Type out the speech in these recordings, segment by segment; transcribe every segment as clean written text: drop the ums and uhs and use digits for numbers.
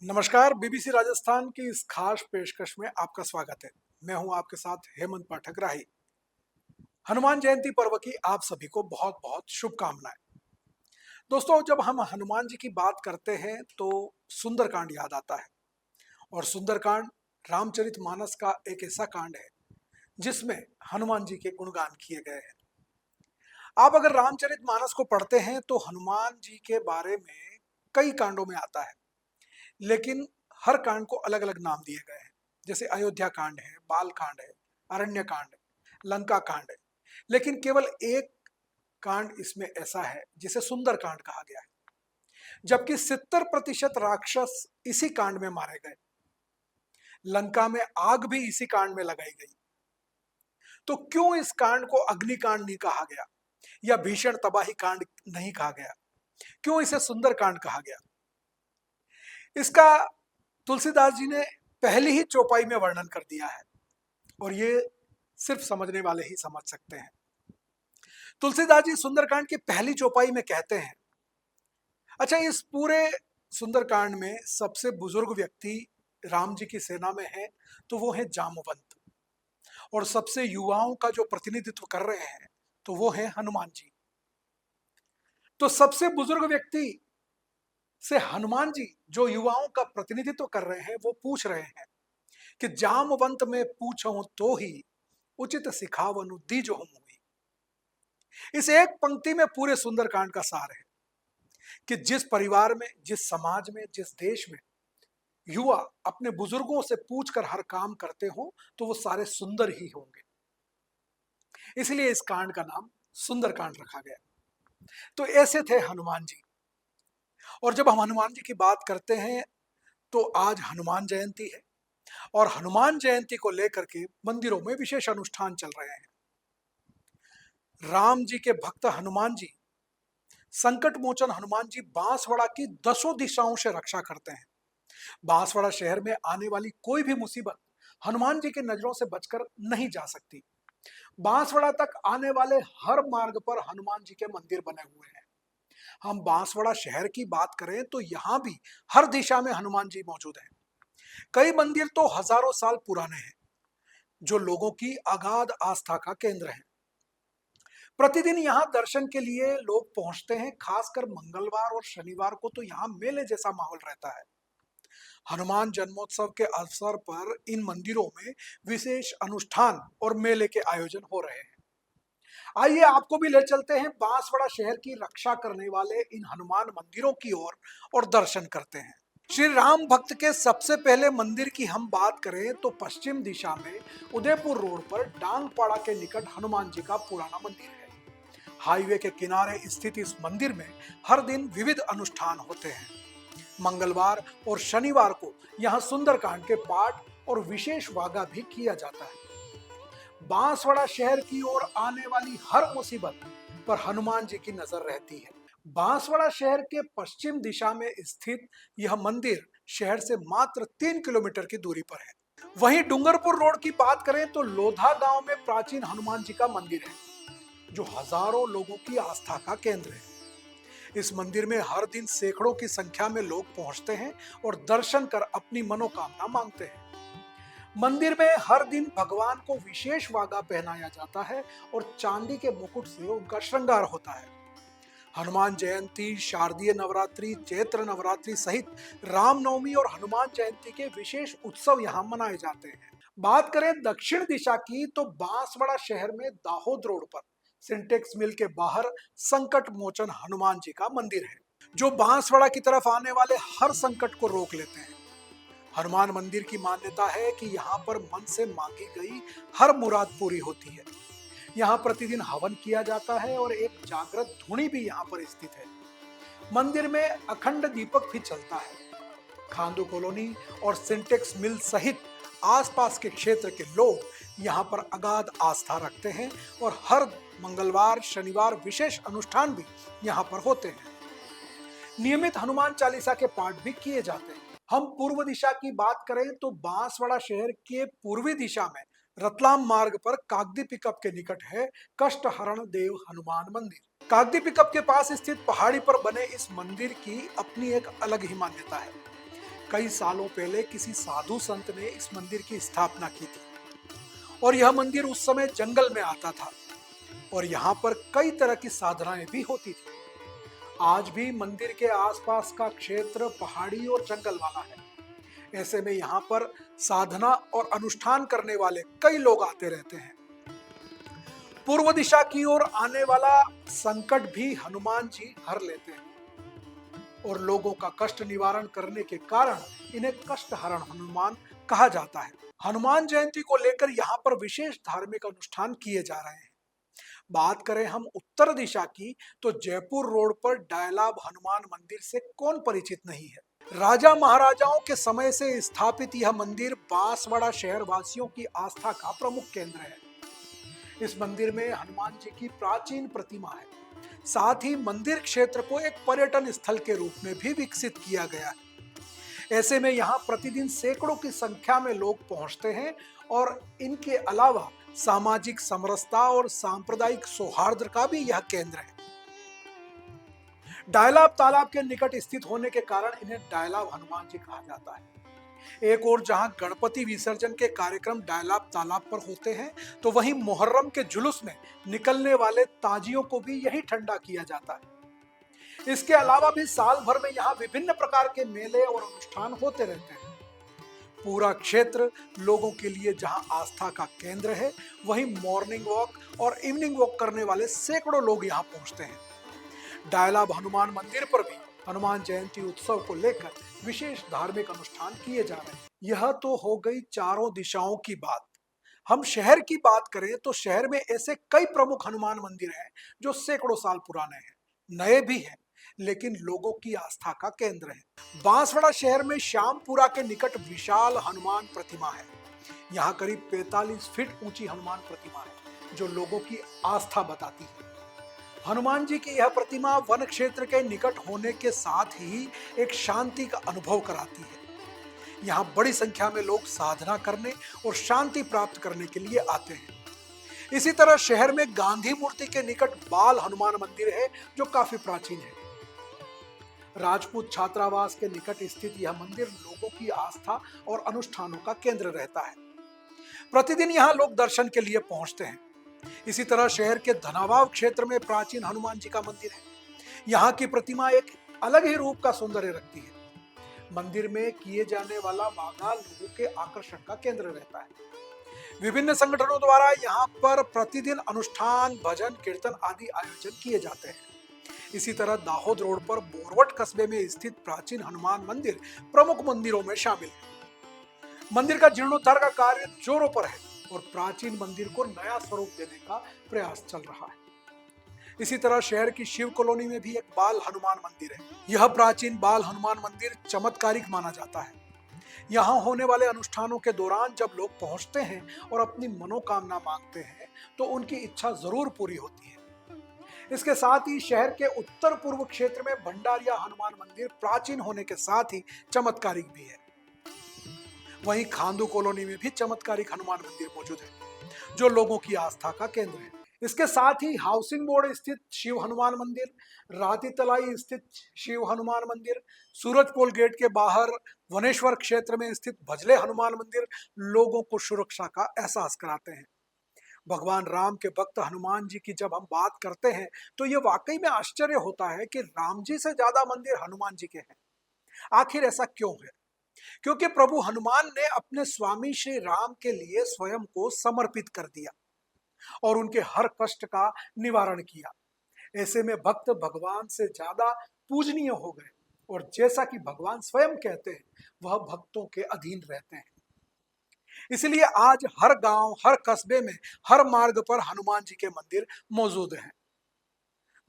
नमस्कार। बीबीसी राजस्थान की इस खास पेशकश में आपका स्वागत है। मैं हूं आपके साथ हेमंत पाठक राही। हनुमान जयंती पर्व की आप सभी को बहुत बहुत शुभकामनाएं। दोस्तों, जब हम हनुमान जी की बात करते हैं तो सुंदरकांड याद आता है। और सुंदरकांड रामचरितमानस का एक ऐसा कांड है जिसमें हनुमान जी के गुणगान किए गए हैं। आप अगर रामचरितमानस को पढ़ते हैं तो हनुमान जी के बारे में कई कांडों में आता है, लेकिन हर कांड को अलग अलग नाम दिए गए हैं। जैसे अयोध्या कांड है, बाल कांड है, अरण्य कांड है, लंका कांड है। लेकिन केवल एक कांड इसमें ऐसा है जिसे सुंदर कांड कहा गया है, जबकि 70% राक्षस इसी कांड में मारे गए। लंका में आग भी इसी कांड में लगाई गई। तो क्यों इस कांड को अग्निकांड नहीं कहा गया या भीषण तबाही कांड नहीं कहा गया? क्यों इसे सुंदर कांड कहा गया? इसका तुलसीदास जी ने पहली ही चौपाई में वर्णन कर दिया है, और ये सिर्फ समझने वाले ही समझ सकते हैं। तुलसीदास जी सुंदरकांड की पहली चौपाई में कहते हैं, अच्छा, इस पूरे सुंदरकांड में सबसे बुजुर्ग व्यक्ति राम जी की सेना में है तो वो है जामवंत, और सबसे युवाओं का जो प्रतिनिधित्व कर रहे हैं तो वो है हनुमान जी। तो सबसे बुजुर्ग व्यक्ति से हनुमान जी जो युवाओं का प्रतिनिधित्व कर रहे हैं वो पूछ रहे हैं कि जामवंत में पूछूं तो ही उचित सिखावनु दीजो हम हुई। इस एक पंक्ति में पूरे सुंदरकांड का सार है कि जिस परिवार में, जिस समाज में, जिस देश में युवा अपने बुजुर्गों से पूछकर हर काम करते हो तो वो सारे सुंदर ही होंगे। इसलिए इस कांड का नाम सुंदरकांड रखा गया। तो ऐसे थे हनुमान जी। और जब हम हनुमान जी की बात करते हैं तो आज हनुमान जयंती है, और हनुमान जयंती को लेकर के मंदिरों में विशेष अनुष्ठान चल रहे हैं। राम जी के भक्त हनुमान जी, संकट मोचन हनुमान जी, बांसवाड़ा की 10 दिशाओं से रक्षा करते हैं। बांसवाड़ा शहर में आने वाली कोई भी मुसीबत हनुमान जी की नजरों से बचकर नहीं जा सकती। बांसवाड़ा तक आने वाले हर मार्ग पर हनुमान जी के मंदिर बने हुए हैं। हम बांसवाड़ा शहर की बात करें तो यहाँ भी हर दिशा में हनुमान जी मौजूद हैं। कई मंदिर तो हजारों साल पुराने हैं, जो लोगों की अगाध आस्था का केंद्र है। प्रतिदिन यहाँ दर्शन के लिए लोग पहुंचते हैं। खासकर मंगलवार और शनिवार को तो यहाँ मेले जैसा माहौल रहता है। हनुमान जन्मोत्सव के अवसर पर इन मंदिरों में विशेष अनुष्ठान और मेले के आयोजन हो रहे हैं। आइए आपको भी ले चलते हैं बांसवाड़ा शहर की रक्षा करने वाले इन हनुमान मंदिरों की ओर और दर्शन करते हैं। श्री राम भक्त के सबसे पहले मंदिर की हम बात करें तो पश्चिम दिशा में उदयपुर रोड पर डांगपाड़ा के निकट हनुमान जी का पुराना मंदिर है। हाईवे के किनारे स्थित इस मंदिर में हर दिन विविध अनुष्ठान होते हैं। मंगलवार और शनिवार को यहाँ सुंदरकांड के पाठ और विशेष वागा भी किया जाता है। बांसवाड़ा शहर की ओर आने वाली हर मुसीबत पर हनुमान जी की नजर रहती है। बांसवाड़ा शहर के पश्चिम दिशा में स्थित यह मंदिर शहर से मात्र 3 किलोमीटर की दूरी पर है। वहीं डूंगरपुर रोड की बात करें तो लोधा गांव में प्राचीन हनुमान जी का मंदिर है, जो हजारों लोगों की आस्था का केंद्र है। इस मंदिर में हर दिन सैकड़ों की संख्या में लोग पहुंचते हैं और दर्शन कर अपनी मनोकामना मांगते हैं। मंदिर में हर दिन भगवान को विशेष वागा पहनाया जाता है और चांदी के मुकुट से उनका श्रृंगार होता है। हनुमान जयंती, शारदीय नवरात्रि, चैत्र नवरात्रि सहित रामनवमी और हनुमान जयंती के विशेष उत्सव यहाँ मनाए जाते हैं। बात करें दक्षिण दिशा की तो बांसवाड़ा शहर में दाहोद रोड पर सिंटेक्स मिल के बाहर संकट मोचन हनुमान जी का मंदिर है, जो बांसवाड़ा की तरफ आने वाले हर संकट को रोक लेते हैं। हनुमान मंदिर की मान्यता है कि यहाँ पर मन से मांगी गई हर मुराद पूरी होती है। यहाँ प्रतिदिन हवन किया जाता है और एक जागृत धुनी भी यहाँ पर स्थित है। मंदिर में अखंड दीपक भी चलता है। खांदू कॉलोनी और सिंटेक्स मिल सहित आसपास के क्षेत्र के लोग यहाँ पर अगाध आस्था रखते हैं और हर मंगलवार शनिवार विशेष अनुष्ठान भी यहाँ पर होते हैं। नियमित हनुमान चालीसा के पाठ भी किए जाते हैं। हम पूर्व दिशा की बात करें तो बांसवाड़ा शहर के पूर्वी दिशा में रतलाम मार्ग पर कागदी पिकअप के निकट है कष्टहरण देव हनुमान मंदिर। कागदी पिकअप के पास स्थित पहाड़ी पर बने इस मंदिर की अपनी एक अलग ही मान्यता है। कई सालों पहले किसी साधु संत ने इस मंदिर की स्थापना की थी और यह मंदिर उस समय जंगल में आता था और यहाँ पर कई तरह की साधनाएं भी होती थी। आज भी मंदिर के आसपास का क्षेत्र पहाड़ी और जंगल वाला है। ऐसे में यहाँ पर साधना और अनुष्ठान करने वाले कई लोग आते रहते हैं। पूर्व दिशा की ओर आने वाला संकट भी हनुमान जी हर लेते हैं और लोगों का कष्ट निवारण करने के कारण इन्हें कष्ट हरण हनुमान कहा जाता है। हनुमान जयंती को लेकर यहाँ पर विशेष धार्मिक अनुष्ठान किए जा रहे हैं। बात करें हम उत्तर दिशा की तो जयपुर रोड पर डायलाब हनुमान मंदिर से कौन परिचित नहीं है। राजा महाराजाओं के समय से स्थापित यह मंदिर बांसवाड़ा शहर वासियों की आस्था का प्रमुख केंद्र है। इस मंदिर में हनुमान जी की प्राचीन प्रतिमा है। साथ ही मंदिर क्षेत्र को एक पर्यटन स्थल के रूप में भी विकसित किया गया है। ऐसे में यहाँ प्रतिदिन सैकड़ों की संख्या में लोग पहुंचते हैं और इनके अलावा सामाजिक समरसता और सांप्रदायिक सौहार्द का भी यह केंद्र है। डायलाब तालाब के निकट स्थित होने के कारण इन्हें डायलाब हनुमान जी कहा जाता है। एक और जहां गणपति विसर्जन के कार्यक्रम डायलाब तालाब पर होते हैं, तो वहीं मुहर्रम के जुलूस में निकलने वाले ताजियों को भी यही ठंडा किया जाता है। इसके अलावा भी साल भर में यहाँ विभिन्न प्रकार के मेले और अनुष्ठान होते रहते हैं। पूरा क्षेत्र लोगों के लिए जहां आस्था का केंद्र है, वहीं मॉर्निंग वॉक और इवनिंग वॉक करने वाले सैकड़ों लोग यहाँ पहुंचते हैं। डायलाब हनुमान मंदिर पर भी हनुमान जयंती उत्सव को लेकर विशेष धार्मिक अनुष्ठान किए जा रहे हैं। यह तो हो गई चारों दिशाओं की बात। हम शहर की बात करें तो शहर में ऐसे कई प्रमुख हनुमान मंदिर हैं जो सैकड़ों साल पुराने हैं, नए भी हैं, लेकिन लोगों की आस्था का केंद्र है। बांसवाड़ा शहर में श्यामपुरा के निकट विशाल हनुमान प्रतिमा है। यहाँ करीब 45 फीट ऊंची हनुमान प्रतिमा है जो लोगों की आस्था बताती है। हनुमान जी की यह प्रतिमा वन क्षेत्र के निकट होने के साथ ही एक शांति का अनुभव कराती है। यहाँ बड़ी संख्या में लोग साधना करने और शांति प्राप्त करने के लिए आते हैं। इसी तरह शहर में गांधी मूर्ति के निकट बाल हनुमान मंदिर है जो काफी प्राचीन है। राजपूत छात्रावास के निकट स्थित यह मंदिर लोगों की आस्था और अनुष्ठानों का केंद्र रहता है। प्रतिदिन यहाँ लोग दर्शन के लिए पहुंचते हैं। इसी तरह शहर के धनावाव क्षेत्र में प्राचीन हनुमान जी का मंदिर है। यहाँ की प्रतिमा एक अलग ही रूप का सौंदर्य रखती है। मंदिर में किए जाने वाला वागा लोगों के आकर्षण का केंद्र रहता है। विभिन्न संगठनों द्वारा यहाँ पर प्रतिदिन अनुष्ठान, भजन, कीर्तन आदि आयोजन किए जाते हैं। इसी तरह दाहोद रोड पर बोरवट कस्बे में स्थित प्राचीन हनुमान मंदिर प्रमुख मंदिरों में शामिल है। मंदिर का जीर्णोद्धार का कार्य जोरों पर है और प्राचीन मंदिर को नया स्वरूप देने का प्रयास चल रहा है। इसी तरह शहर की शिव कॉलोनी में भी एक बाल हनुमान मंदिर है। यह प्राचीन बाल हनुमान मंदिर चमत्कारिक माना जाता है। यहाँ होने वाले अनुष्ठानों के दौरान जब लोग पहुंचते हैं और अपनी मनोकामना मांगते हैं तो उनकी इच्छा जरूर पूरी होती है। इसके साथ ही शहर के उत्तर पूर्व क्षेत्र में भंडारिया हनुमान मंदिर प्राचीन होने के साथ ही चमत्कारिक भी है। वहीं खांदू कॉलोनी में भी चमत्कारिक हनुमान मंदिर मौजूद है जो लोगों की आस्था का केंद्र है। इसके साथ ही हाउसिंग बोर्ड स्थित शिव हनुमान मंदिर, राती तलाई स्थित शिव हनुमान मंदिर, सूरजपोल गेट के बाहर वनेश्वर क्षेत्र में स्थित भजले हनुमान मंदिर लोगों को सुरक्षा का एहसास कराते हैं। भगवान राम के भक्त हनुमान जी की जब हम बात करते हैं तो ये वाकई में आश्चर्य होता है कि राम जी से ज्यादा मंदिर हनुमान जी के हैं। आखिर ऐसा क्यों है? क्योंकि प्रभु हनुमान ने अपने स्वामी श्री राम के लिए स्वयं को समर्पित कर दिया और उनके हर कष्ट का निवारण किया। ऐसे में भक्त भगवान से ज्यादा पूजनीय हो गए और जैसा कि भगवान स्वयं कहते हैं, वह भक्तों के अधीन रहते हैं। इसलिए आज हर गांव, हर कस्बे में, हर मार्ग पर हनुमान जी के मंदिर मौजूद हैं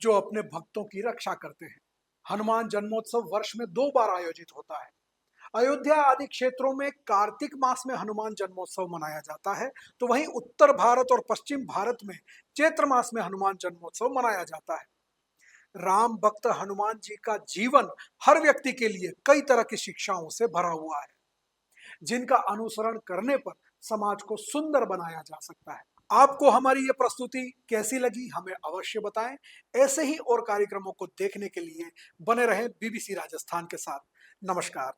जो अपने भक्तों की रक्षा करते हैं। हनुमान जन्मोत्सव वर्ष में 2 बार आयोजित होता है। अयोध्या आदि क्षेत्रों में कार्तिक मास में हनुमान जन्मोत्सव मनाया जाता है, तो वहीं उत्तर भारत और पश्चिम भारत में चैत्र मास में हनुमान जन्मोत्सव मनाया जाता है। राम भक्त हनुमान जी का जीवन हर व्यक्ति के लिए कई तरह की शिक्षाओं से भरा हुआ है, जिनका अनुसरण करने पर समाज को सुंदर बनाया जा सकता है। आपको हमारी ये प्रस्तुति कैसी लगी हमें अवश्य बताएं। ऐसे ही और कार्यक्रमों को देखने के लिए बने रहें बीबीसी राजस्थान के साथ। नमस्कार।